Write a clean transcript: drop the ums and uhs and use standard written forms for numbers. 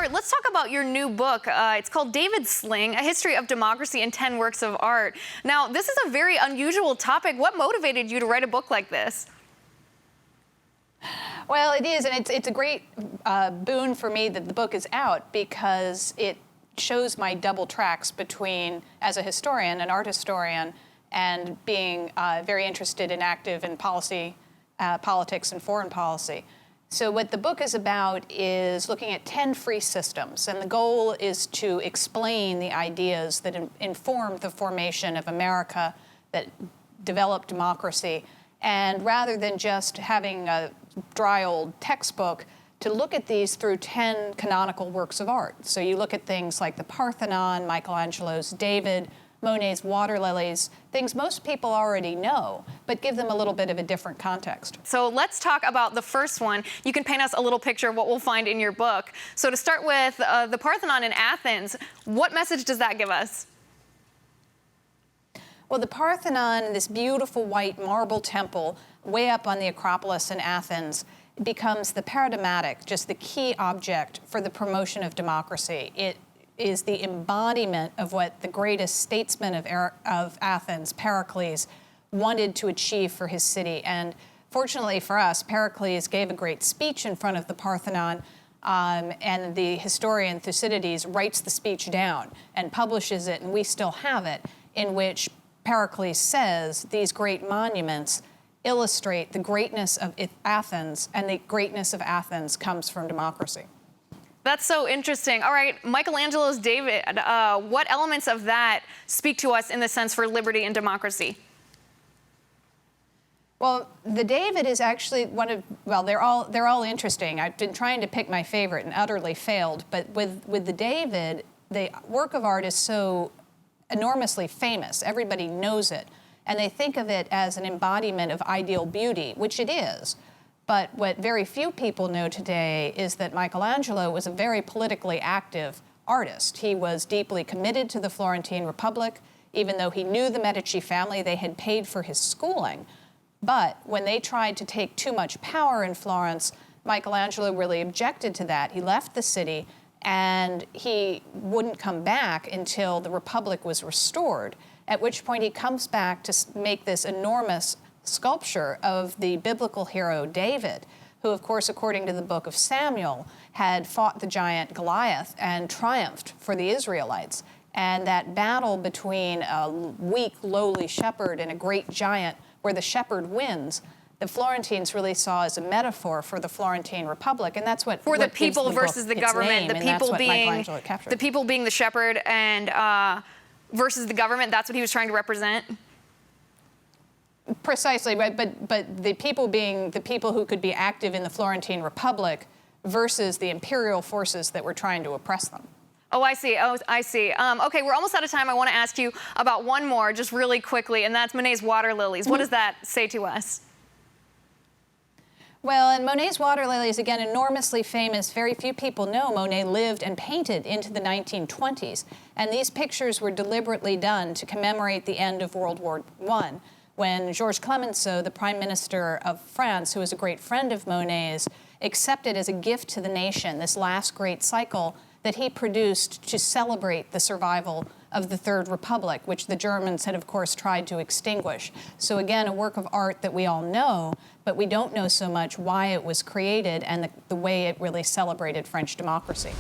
All right, let's talk about your new book. It's called David Sling, A History of Democracy in 10 Works of Art. Now, this is a very unusual topic. What motivated you to write a book like this? Well, it is, and it's a great boon for me that the book is out, because it shows my double tracks between, as a historian, an art historian, and being very interested and active in policy, politics and foreign policy. So what the book is about is looking at 10 free systems, and the goal is to explain the ideas that informed the formation of America, that developed democracy, and rather than just having a dry old textbook, to look at these through 10 canonical works of art. So you look at things like the Parthenon, Michelangelo's David, Monet's Water Lilies, things most people already know, but give them a little bit of a different context. So let's talk about the first one. You can paint us a little picture of what we'll find in your book. So to start with, the Parthenon in Athens, what message does that give us? Well, the Parthenon, this beautiful white marble temple way up on the Acropolis in Athens, becomes the paradigmatic, just the key object for the promotion of democracy. It is the embodiment of what the greatest statesman of Athens, Pericles, wanted to achieve for his city. And fortunately for us, Pericles gave a great speech in front of the Parthenon, and the historian Thucydides writes the speech down and publishes it, and we still have it, in which Pericles says these great monuments illustrate the greatness of Athens, and the greatness of Athens comes from democracy. That's so interesting. All right, Michelangelo's David, what elements of that speak to us in the sense for liberty and democracy? Well, the David is actually one of, well, they're all interesting. I've been trying to pick my favorite and utterly failed, but with the David, the work of art is so enormously famous. Everybody knows it, and they think of it as an embodiment of ideal beauty, which it is. But what very few people know today is that Michelangelo was a very politically active artist. He was deeply committed to the Florentine Republic. Even though he knew the Medici family, they had paid for his schooling. But when they tried to take too much power in Florence, Michelangelo really objected to that. He left the city, and he wouldn't come back until the Republic was restored, at which point he comes back to make this enormous sculpture of the biblical hero David, who, of course, according to the book of Samuel, had fought the giant Goliath and triumphed for the Israelites. And that battle between a weak, lowly shepherd and a great giant, where the shepherd wins, the Florentines really saw as a metaphor for the Florentine Republic, and that's what for the people versus the government, the people being the shepherd and versus the government. That's what he was trying to represent. Precisely, right? But the people being the people who could be active in the Florentine Republic versus the imperial forces that were trying to oppress them. Oh, I see. Oh, I see. Okay, we're almost out of time. I want to ask you about one more, just really quickly, and that's Monet's Water Lilies. What does that say to us? Well, and Monet's Water Lilies, again, enormously famous. Very few people know Monet lived and painted into the 1920s. And these pictures were deliberately done to commemorate the end of World War I, when Georges Clemenceau, the Prime Minister of France, who was a great friend of Monet's, accepted as a gift to the nation this last great cycle that he produced to celebrate the survival of the Third Republic, which the Germans had, of course, tried to extinguish. So again, a work of art that we all know, but we don't know so much why it was created and the way it really celebrated French democracy.